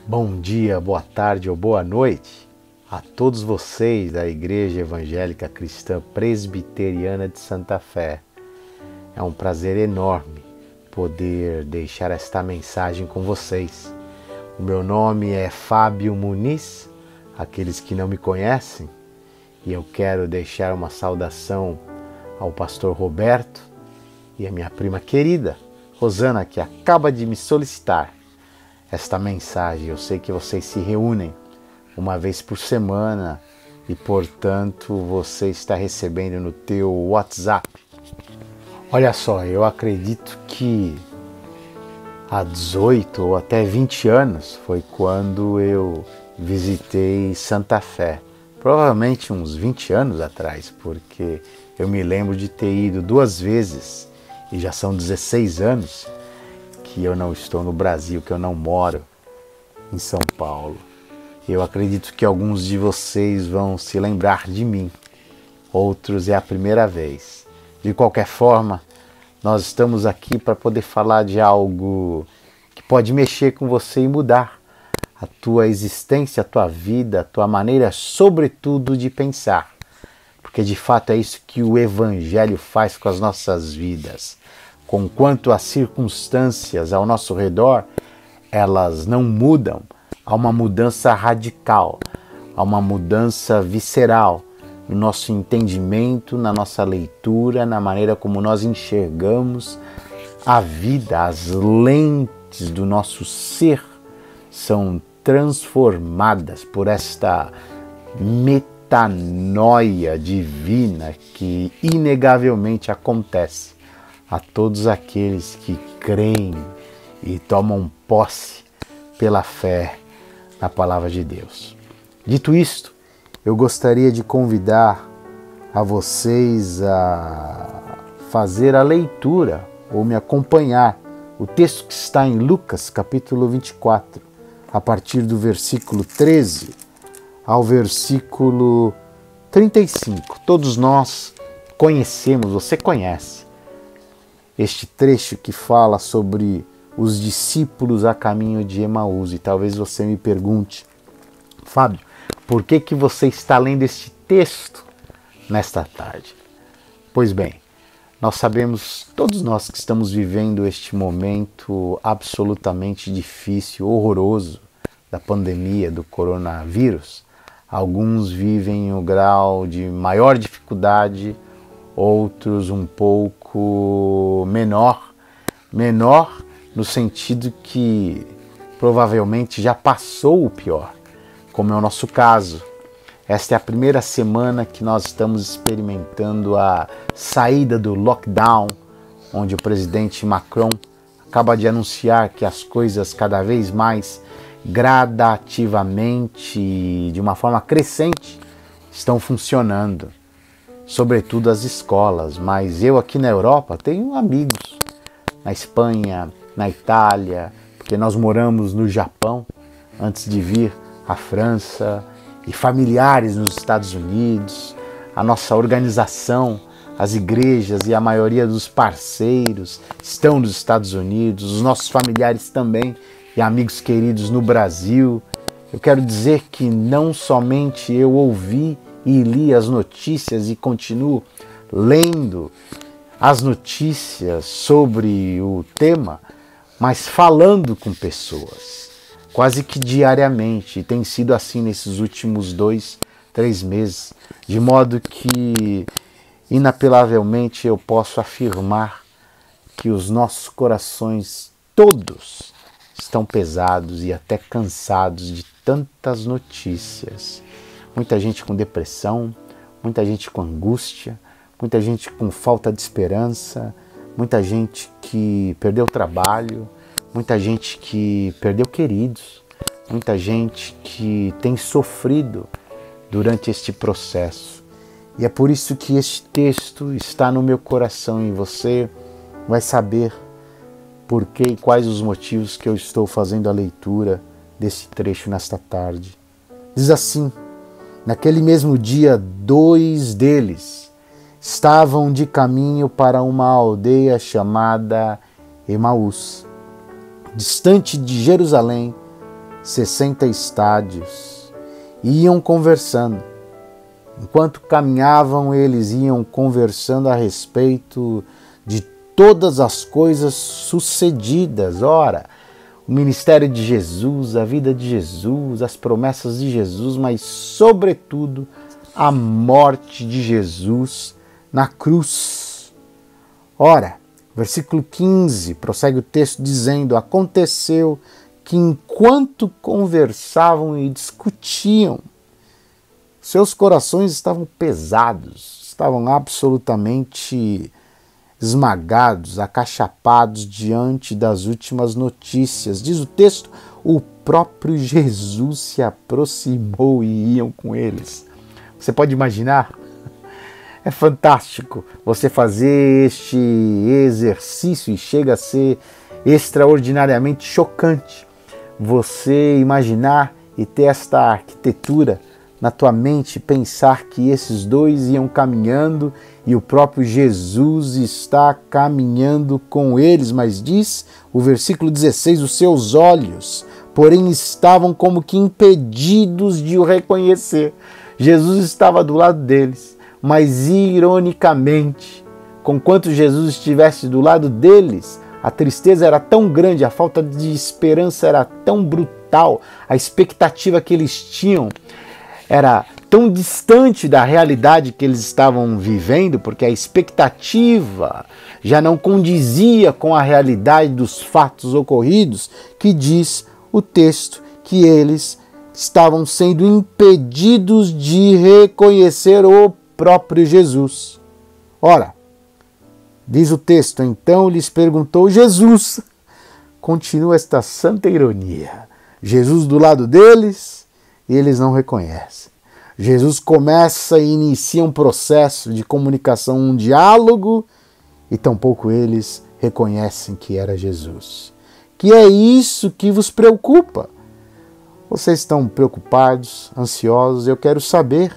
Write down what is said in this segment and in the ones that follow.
Bom dia, boa tarde ou boa noite a todos vocês da Igreja Evangélica Cristã Presbiteriana de Santa Fé. É um prazer enorme poder deixar esta mensagem com vocês. O meu nome é Fábio Muniz, aqueles que não me conhecem, e eu quero deixar uma saudação ao pastor Roberto e a minha prima querida, Rosana, que acaba de me solicitar esta mensagem. Eu sei que vocês se reúnem uma vez por semana e, portanto, você está recebendo no teu WhatsApp. Olha só, eu acredito que há 18 ou até 20 anos foi quando eu visitei Santa Fé. Provavelmente uns 20 anos atrás, porque eu me lembro de ter ido 2 vezes e já são 16 anos que eu não estou no Brasil, que eu não moro em São Paulo. Eu acredito que alguns de vocês vão se lembrar de mim, outros é a primeira vez. De qualquer forma, nós estamos aqui para poder falar de algo que pode mexer com você e mudar a tua existência, a tua vida, a tua maneira, sobretudo, de pensar. Porque de fato é isso que o Evangelho faz com as nossas vidas. Conquanto as circunstâncias ao nosso redor, elas não mudam, há uma mudança radical, há uma mudança visceral no nosso entendimento, na nossa leitura, na maneira como nós enxergamos a vida. As lentes do nosso ser são transformadas por esta metanoia divina que inegavelmente acontece a todos aqueles que creem e tomam posse pela fé na palavra de Deus. Dito isto, eu gostaria de convidar a vocês a fazer a leitura ou me acompanhar o texto que está em Lucas, capítulo 24, a partir do versículo 13 ao versículo 35. Todos nós conhecemos, você conhece este trecho que fala sobre os discípulos a caminho de Emaús. E talvez você me pergunte: Fábio, por que você está lendo este texto nesta tarde? Pois bem, nós sabemos, todos nós que estamos vivendo este momento absolutamente difícil, horroroso, da pandemia do coronavírus. Alguns vivem o grau de maior dificuldade, outros um pouco menor no sentido que provavelmente já passou o pior, como é o nosso caso. Esta é a primeira semana que nós estamos experimentando a saída do lockdown, onde o presidente Macron acaba de anunciar que as coisas cada vez mais gradativamente, de uma forma crescente, estão funcionando. Sobretudo as escolas, mas eu aqui na Europa tenho amigos na Espanha, na Itália, porque nós moramos no Japão antes de vir à França, e familiares nos Estados Unidos. A nossa organização, as igrejas e a maioria dos parceiros estão nos Estados Unidos, os nossos familiares também e amigos queridos no Brasil. Eu quero dizer que não somente eu ouvi e li as notícias e continuo lendo as notícias sobre o tema, mas falando com pessoas, quase que diariamente. E tem sido assim nesses últimos 2, 3 meses, de modo que inapelavelmente eu posso afirmar que os nossos corações todos estão pesados e até cansados de tantas notícias. Muita gente com depressão, muita gente com angústia, muita gente com falta de esperança, muita gente que perdeu o trabalho, muita gente que perdeu queridos, muita gente que tem sofrido durante este processo. E é por isso que este texto está no meu coração e você vai saber por que e quais os motivos que eu estou fazendo a leitura desse trecho nesta tarde. Diz assim: naquele mesmo dia, 2 deles estavam de caminho para uma aldeia chamada Emaús, distante de Jerusalém, 60 estádios. Iam conversando. Enquanto caminhavam, eles iam conversando a respeito de todas as coisas sucedidas. Ora, o ministério de Jesus, a vida de Jesus, as promessas de Jesus, mas, sobretudo, a morte de Jesus na cruz. Ora, versículo 15, prossegue o texto dizendo: aconteceu que enquanto conversavam e discutiam, seus corações estavam pesados, estavam absolutamente esmagados, acachapados diante das últimas notícias. Diz o texto, o próprio Jesus se aproximou e iam com eles. Você pode imaginar? É fantástico você fazer este exercício e chega a ser extraordinariamente chocante. Você imaginar e ter esta arquitetura na tua mente, pensar que esses dois iam caminhando e o próprio Jesus está caminhando com eles, mas diz o versículo 16, os seus olhos, porém, estavam como que impedidos de o reconhecer. Jesus estava do lado deles, mas ironicamente, conquanto Jesus estivesse do lado deles, a tristeza era tão grande, a falta de esperança era tão brutal, a expectativa que eles tinham era tão distante da realidade que eles estavam vivendo, porque a expectativa já não condizia com a realidade dos fatos ocorridos, que diz o texto que eles estavam sendo impedidos de reconhecer o próprio Jesus. Ora, diz o texto, então lhes perguntou Jesus. Continua esta santa ironia. Jesus do lado deles, e eles não reconhecem. Jesus começa e inicia um processo de comunicação, um diálogo, e tampouco eles reconhecem que era Jesus. Que é isso que vos preocupa? Vocês estão preocupados, ansiosos? Eu quero saber.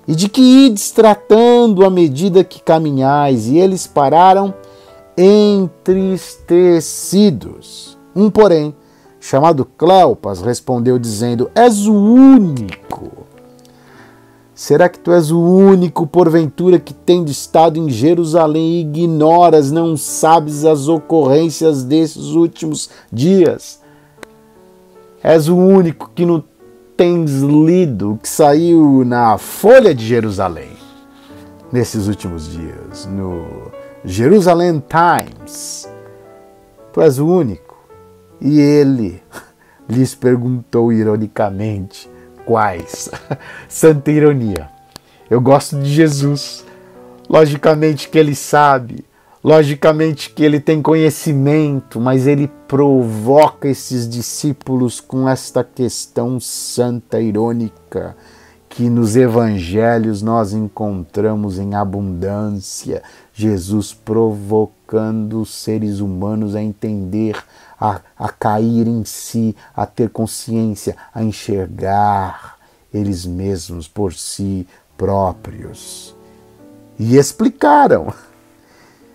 E de que ides tratando à medida que caminhais? E eles pararam entristecidos. Um, porém, chamado Cleopas, respondeu dizendo, és o único. Será que tu és o único, porventura, que tendo estado em Jerusalém e ignoras, não sabes as ocorrências desses últimos dias? És o único que não tens lido o que saiu na Folha de Jerusalém nesses últimos dias, no Jerusalem Times. Tu és o único. E ele lhes perguntou ironicamente, quais? Santa ironia. Eu gosto de Jesus. Logicamente que ele sabe, logicamente que ele tem conhecimento, mas ele provoca esses discípulos com esta questão santa, irônica, que nos evangelhos nós encontramos em abundância. Jesus provocando os seres humanos a entender, a cair em si, a ter consciência, a enxergar eles mesmos por si próprios. E explicaram.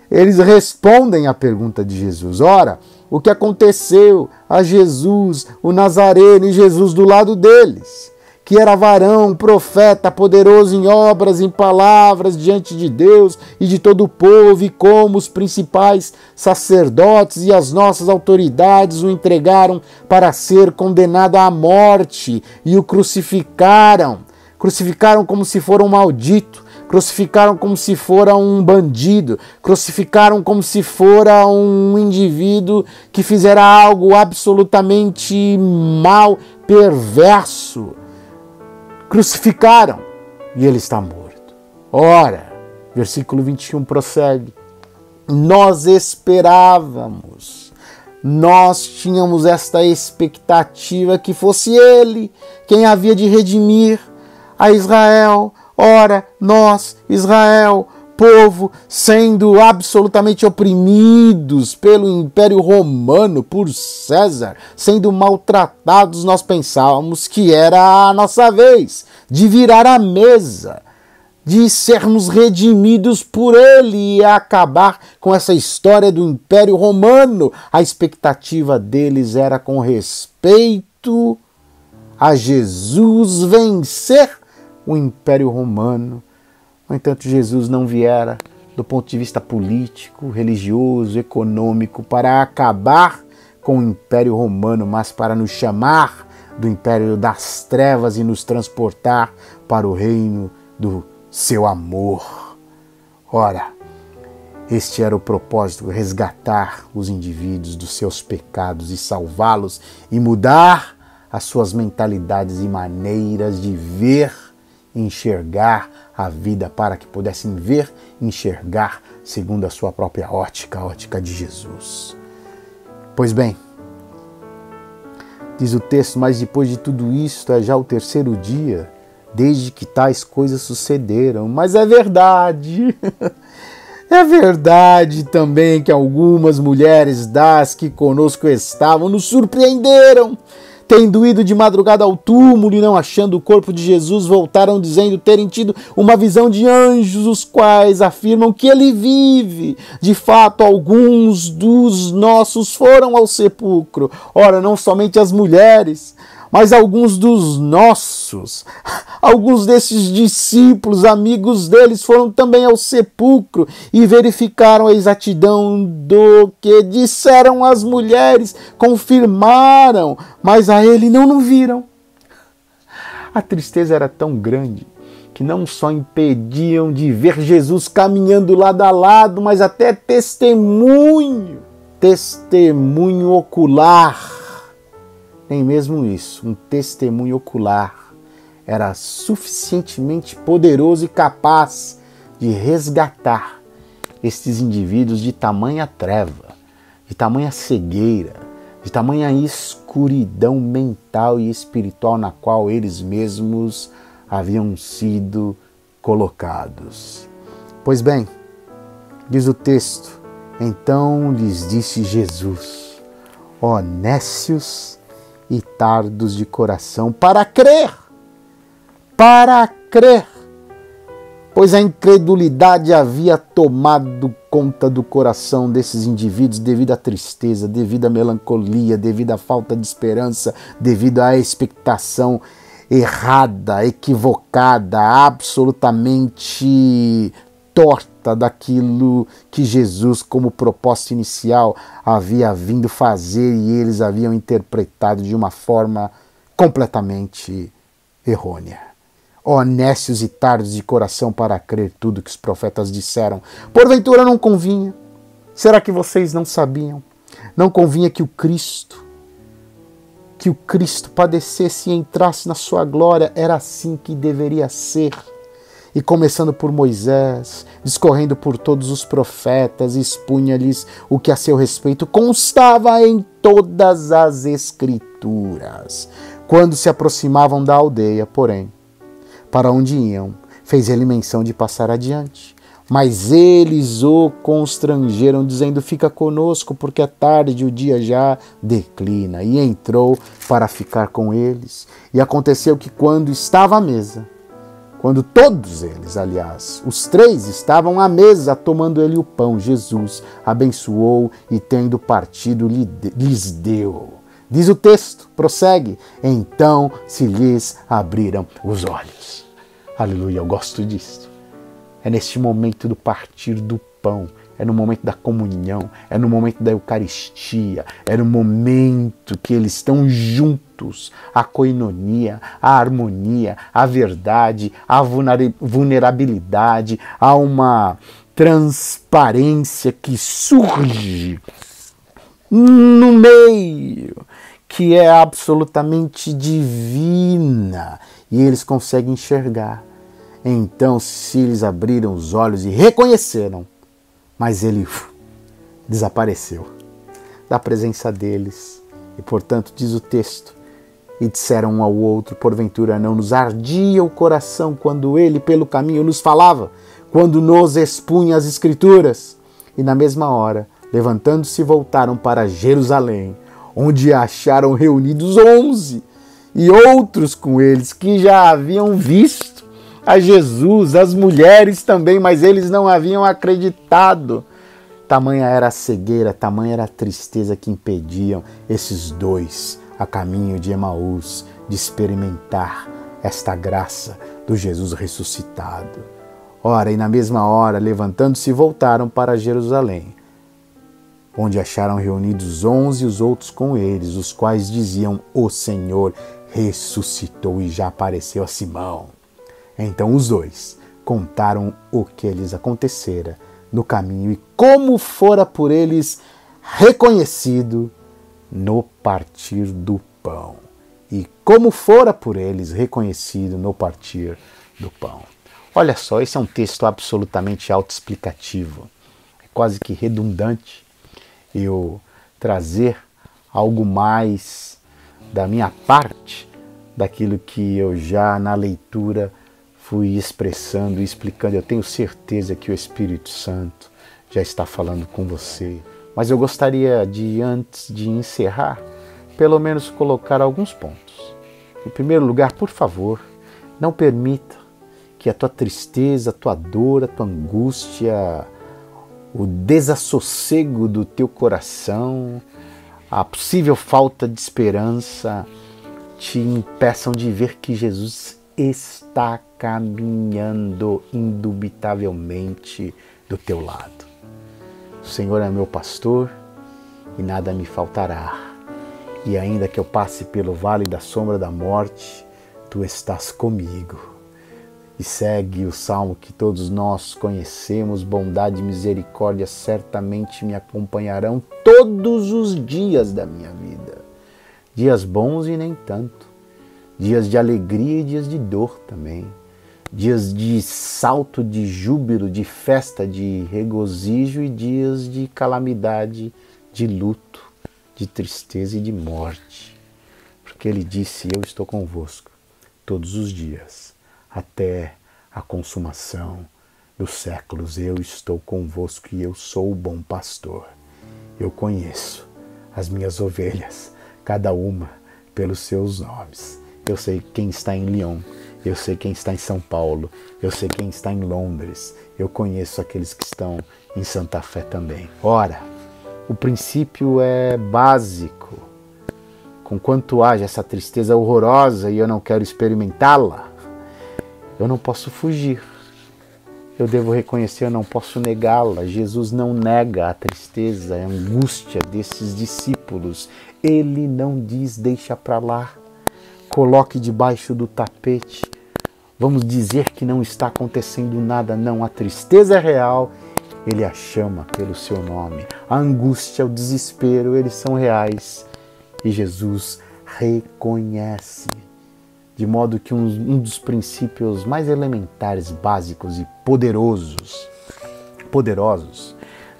Eles respondem à pergunta de Jesus. Ora, o que aconteceu a Jesus, o Nazareno, e Jesus do lado deles, que era varão, profeta, poderoso em obras, em palavras, diante de Deus e de todo o povo, e como os principais sacerdotes e as nossas autoridades o entregaram para ser condenado à morte e o crucificaram. Crucificaram como se fora um maldito, crucificaram como se fora um bandido, crucificaram como se fora um indivíduo que fizera algo absolutamente mal, perverso. Crucificaram e ele está morto. Ora, versículo 21 prossegue. Nós esperávamos, nós tínhamos esta expectativa que fosse ele quem havia de redimir a Israel. Ora, nós, Israel, povo, sendo absolutamente oprimidos pelo Império Romano, por César, sendo maltratados, nós pensávamos que era a nossa vez de virar a mesa, de sermos redimidos por ele e acabar com essa história do Império Romano. A expectativa deles era com respeito a Jesus vencer o Império Romano. No entanto, Jesus não viera do ponto de vista político, religioso, econômico, para acabar com o Império Romano, mas para nos chamar do Império das Trevas e nos transportar para o reino do seu amor. Ora, este era o propósito, resgatar os indivíduos dos seus pecados e salvá-los e mudar as suas mentalidades e maneiras de ver e enxergar a vida para que pudessem ver e enxergar segundo a sua própria ótica, a ótica de Jesus. Pois bem, diz o texto, mas depois de tudo isso é já o terceiro dia, desde que tais coisas sucederam. Mas é verdade, é verdade também que algumas mulheres das que conosco estavam nos surpreenderam. Tendo ido de madrugada ao túmulo e não achando o corpo de Jesus, voltaram dizendo terem tido uma visão de anjos, os quais afirmam que ele vive. De fato, alguns dos nossos foram ao sepulcro. Ora, não somente as mulheres, mas alguns dos nossos, alguns desses discípulos, amigos deles, foram também ao sepulcro e verificaram a exatidão do que disseram as mulheres, confirmaram, mas a ele não viram. A tristeza era tão grande que não só impediam de ver Jesus caminhando lado a lado, mas até testemunho ocular. Nem mesmo isso, um testemunho ocular era suficientemente poderoso e capaz de resgatar estes indivíduos de tamanha treva, de tamanha cegueira, de tamanha escuridão mental e espiritual na qual eles mesmos haviam sido colocados. Pois bem, diz o texto, então lhes disse Jesus, ó nécios e tardos de coração, para crer, pois a incredulidade havia tomado conta do coração desses indivíduos devido à tristeza, devido à melancolia, devido à falta de esperança, devido à expectação errada, equivocada, absolutamente torta daquilo que Jesus, como propósito inicial, havia vindo fazer e eles haviam interpretado de uma forma completamente errônea. Ó nécios e tardos de coração para crer tudo que os profetas disseram. Porventura não convinha? Será que vocês não sabiam? Não convinha que o Cristo padecesse e entrasse na sua glória? Era assim que deveria ser. E começando por Moisés, discorrendo por todos os profetas, expunha-lhes o que a seu respeito constava em todas as Escrituras. Quando se aproximavam da aldeia, porém, para onde iam, fez ele menção de passar adiante. Mas eles o constrangeram, dizendo, fica conosco, porque é tarde, o dia já declina. E entrou para ficar com eles. E aconteceu que quando estava à mesa, quando todos eles, aliás, os três estavam à mesa, tomando ele o pão, Jesus abençoou e, tendo partido, lhes deu. Diz o texto, prossegue, então se lhes abriram os olhos. Aleluia, eu gosto disso. É neste momento do partir do pão, é no momento da comunhão, é no momento da Eucaristia, é no momento que eles estão juntos, a coinonia, a harmonia, a verdade, a vulnerabilidade, há uma transparência que surge no meio, que é absolutamente divina, e eles conseguem enxergar. Então se eles abriram os olhos e reconheceram, mas ele desapareceu da presença deles. E portanto diz o texto, e disseram um ao outro, porventura não nos ardia o coração quando ele pelo caminho nos falava, quando nos expunha as Escrituras? E na mesma hora, levantando-se, voltaram para Jerusalém, onde acharam reunidos 11 e outros com eles que já haviam visto a Jesus, as mulheres também, mas eles não haviam acreditado. Tamanha era a cegueira, tamanha era a tristeza que impediam esses dois a caminho de Emaús de experimentar esta graça do Jesus ressuscitado. Ora, e na mesma hora, levantando-se, voltaram para Jerusalém, onde acharam reunidos 11 e os outros com eles, os quais diziam: o Senhor ressuscitou e já apareceu a Simão. Então os dois contaram o que lhes acontecera no caminho e como fora por eles reconhecido no partir do pão. E como fora por eles reconhecido no partir do pão. Olha só, esse é um texto absolutamente autoexplicativo. É quase que redundante eu trazer algo mais da minha parte, daquilo que eu já na leitura fui expressando e explicando. Eu tenho certeza que o Espírito Santo já está falando com você. Mas eu gostaria de, antes de encerrar, pelo menos colocar alguns pontos. Em primeiro lugar, por favor, não permita que a tua tristeza, a tua dor, a tua angústia, o desassossego do teu coração, a possível falta de esperança te impeçam de ver que Jesus está caminhando indubitavelmente do teu lado. O Senhor é meu pastor e nada me faltará. E ainda que eu passe pelo vale da sombra da morte, tu estás comigo. E segue o salmo que todos nós conhecemos: bondade e misericórdia certamente me acompanharão todos os dias da minha vida. Dias bons e nem tanto. Dias de alegria e dias de dor também. Dias de salto, de júbilo, de festa, de regozijo e dias de calamidade, de luto, de tristeza e de morte. Porque ele disse: eu estou convosco todos os dias, até a consumação dos séculos. Eu estou convosco e eu sou o bom pastor. Eu conheço as minhas ovelhas, cada uma pelos seus nomes. Eu sei quem está em Lyon, eu sei quem está em São Paulo, eu sei quem está em Londres, eu conheço aqueles que estão em Santa Fé também. Ora, o princípio é básico. Conquanto haja essa tristeza horrorosa e eu não quero experimentá-la, eu não posso fugir. Eu devo reconhecer, eu não posso negá-la. Jesus não nega a tristeza, a angústia desses discípulos. Ele não diz: deixa para lá, coloque debaixo do tapete. Vamos dizer que não está acontecendo nada. Não, a tristeza é real. Ele a chama pelo seu nome. A angústia, o desespero, eles são reais. E Jesus reconhece. De modo que um dos princípios mais elementares, básicos e poderosos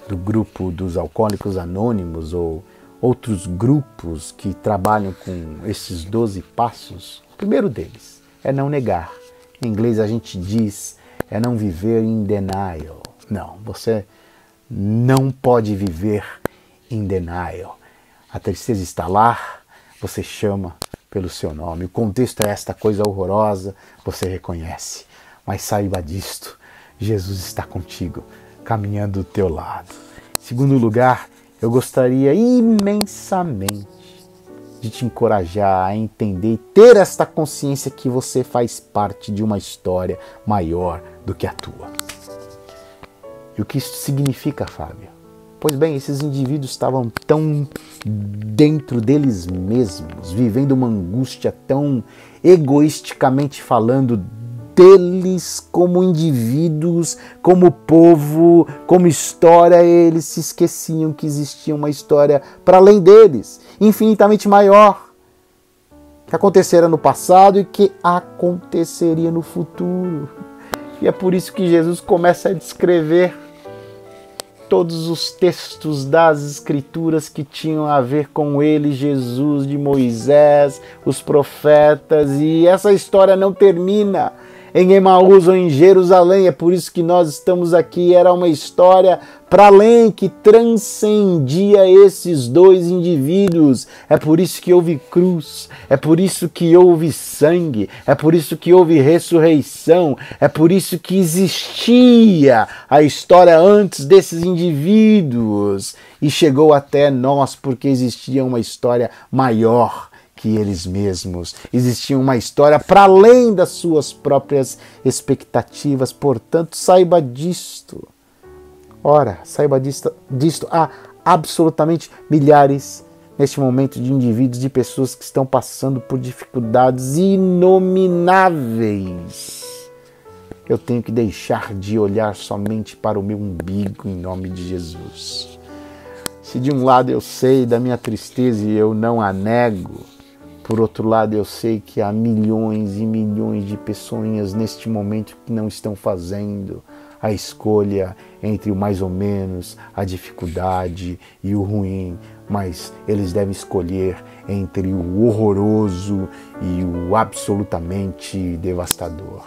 do grupo dos Alcoólicos Anônimos ou outros grupos que trabalham com esses 12 passos, o primeiro deles é não negar. Em inglês a gente diz, é não viver in denial. Não, você não pode viver in denial. A tristeza está lá, você chama pelo seu nome. O contexto é esta coisa horrorosa, você reconhece. Mas saiba disto, Jesus está contigo, caminhando do teu lado. Em segundo lugar, eu gostaria imensamente de te encorajar a entender e ter esta consciência que você faz parte de uma história maior do que a tua. E o que isso significa, Fábio? Pois bem, esses indivíduos estavam tão dentro deles mesmos, vivendo uma angústia tão egoisticamente falando deles como indivíduos, como povo, como história. Eles se esqueciam que existia uma história para além deles, infinitamente maior, que acontecera no passado e que aconteceria no futuro. E é por isso que Jesus começa a descrever todos os textos das Escrituras que tinham a ver com ele, Jesus, de Moisés, os profetas, e essa história não termina em Emaús ou em Jerusalém. É por isso que nós estamos aqui. Era uma história para além, que transcendia esses dois indivíduos. É por isso que houve cruz, é por isso que houve sangue, é por isso que houve ressurreição, é por isso que existia a história antes desses indivíduos e chegou até nós, porque existia uma história maior que eles mesmos. Existia uma história para além das suas próprias expectativas, portanto, saiba disto. Ora, saiba disto, há absolutamente milhares neste momento de indivíduos, de pessoas que estão passando por dificuldades inomináveis. Eu tenho que deixar de olhar somente para o meu umbigo em nome de Jesus. Se de um lado eu sei da minha tristeza e eu não a nego, por outro lado eu sei que há milhões e milhões de pessoinhas neste momento que não estão fazendo a escolha entre o mais ou menos, a dificuldade e o ruim, mas eles devem escolher entre o horroroso e o absolutamente devastador.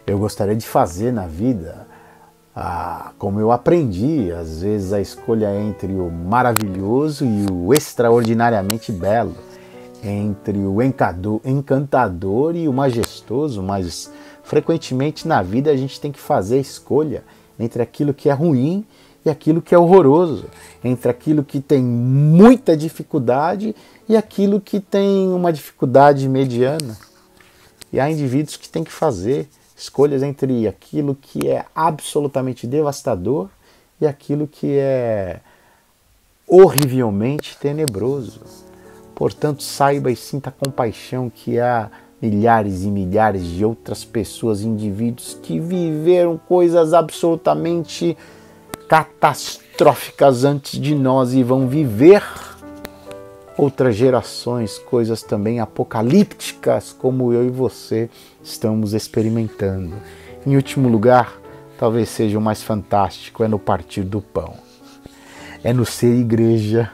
Eu gostaria de fazer na vida, como eu aprendi, às vezes a escolha entre o maravilhoso e o extraordinariamente belo, entre o encantador e o majestoso, mas frequentemente na vida a gente tem que fazer a escolha entre aquilo que é ruim e aquilo que é horroroso, entre aquilo que tem muita dificuldade e aquilo que tem uma dificuldade mediana. E há indivíduos que têm que fazer escolhas entre aquilo que é absolutamente devastador e aquilo que é horrivelmente tenebroso. Portanto, saiba e sinta compaixão que há milhares e milhares de outras pessoas, indivíduos que viveram coisas absolutamente catastróficas antes de nós e vão viver outras gerações, coisas também apocalípticas, como eu e você estamos experimentando. Em último lugar, talvez seja o mais fantástico, é no partir do pão. É no ser igreja.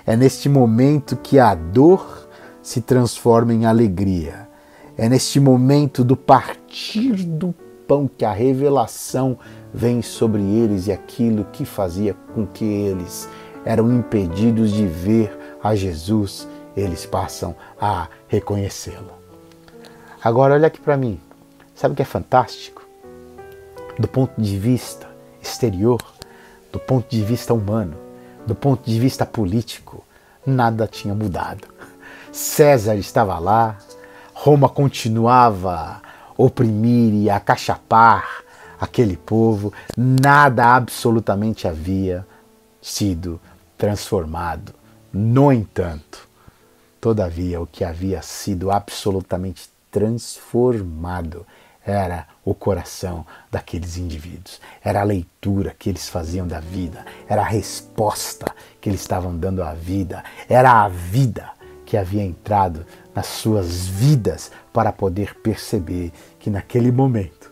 É neste momento que a dor se transforma em alegria. É neste momento do partir do pão que a revelação vem sobre eles e aquilo que fazia com que eles eram impedidos de ver a Jesus, eles passam a reconhecê-lo. Agora olha aqui para mim, sabe o que é fantástico? Do ponto de vista exterior, do ponto de vista humano, do ponto de vista político, nada tinha mudado. César estava lá, Roma continuava a oprimir e a acachapar aquele povo, nada absolutamente havia sido transformado. No entanto, todavia, o que havia sido absolutamente transformado era o coração daqueles indivíduos, era a leitura que eles faziam da vida, era a resposta que eles estavam dando à vida, era a vida que havia entrado nas suas vidas para poder perceber que naquele momento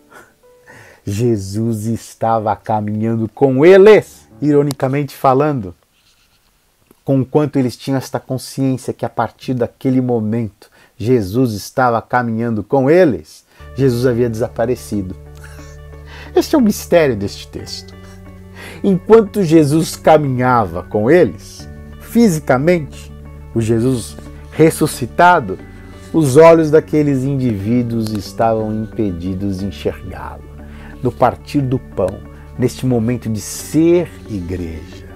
Jesus estava caminhando com eles, ironicamente falando, conquanto eles tinham esta consciência que a partir daquele momento Jesus estava caminhando com eles, Jesus havia desaparecido. Este é o mistério deste texto. Enquanto Jesus caminhava com eles, fisicamente, o Jesus ressuscitado, os olhos daqueles indivíduos estavam impedidos de enxergá-lo. No partir do pão, neste momento de ser igreja,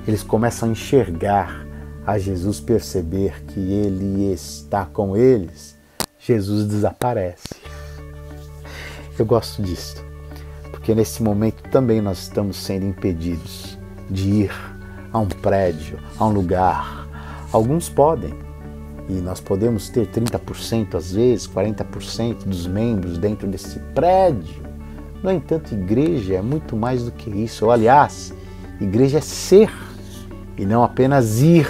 eles começam a enxergar a Jesus, perceber que ele está com eles. Jesus desaparece. Eu gosto disso, porque nesse momento também nós estamos sendo impedidos de ir a um prédio, a um lugar. Alguns podem, e nós podemos ter 30%, às vezes 40% dos membros dentro desse prédio. No entanto, igreja é muito mais do que isso. Aliás, igreja é ser e não apenas ir.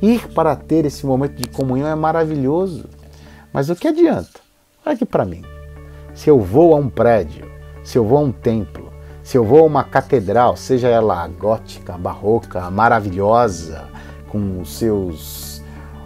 Ir para ter esse momento de comunhão é maravilhoso. Mas o que adianta? Olha aqui para mim. Se eu vou a um prédio, se eu vou a um templo, se eu vou a uma catedral, seja ela gótica, barroca, maravilhosa, com os seus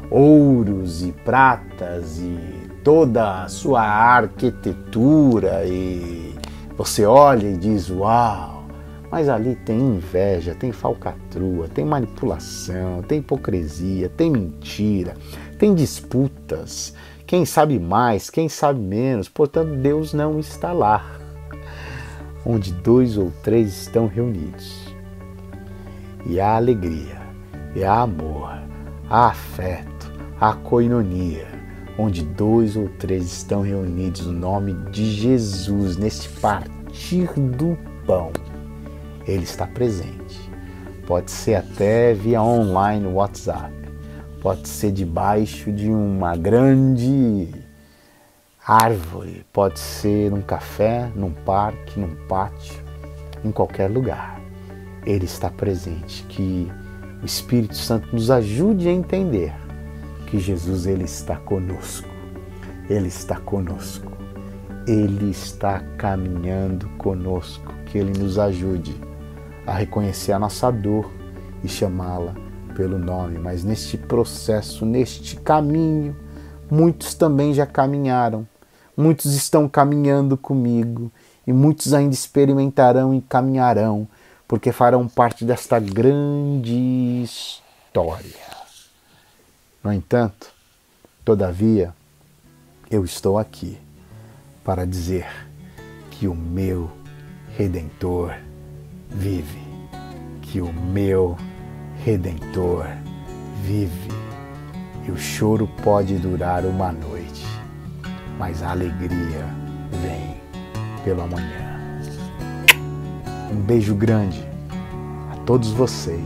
ouros e pratas e toda a sua arquitetura, e você olha e diz, uau, mas ali tem inveja, tem falcatrua, tem manipulação, tem hipocrisia, tem mentira, tem disputas, quem sabe mais, quem sabe menos, portanto Deus não está lá, onde 2 ou 3 estão reunidos. E há alegria, e há amor, há afeto, há koinonia, onde 2 ou 3 estão reunidos no nome de Jesus, neste partir do pão. Ele está presente. Pode ser até via online, WhatsApp. Pode ser debaixo de uma grande árvore. Pode ser num café, num parque, num pátio, em qualquer lugar. Ele está presente. Que o Espírito Santo nos ajude a entender que Jesus, Ele está conosco. Ele está conosco. Ele está caminhando conosco. Que Ele nos ajude a reconhecer a nossa dor e chamá-la pelo nome. Mas neste processo, neste caminho, muitos também já caminharam. Muitos estão caminhando comigo e muitos ainda experimentarão e caminharão, porque farão parte desta grande história. No entanto, todavia, eu estou aqui para dizer que o meu Redentor vive, que o meu Redentor vive. E o choro pode durar uma noite, mas a alegria vem pelo amanhã. Um beijo grande a todos vocês.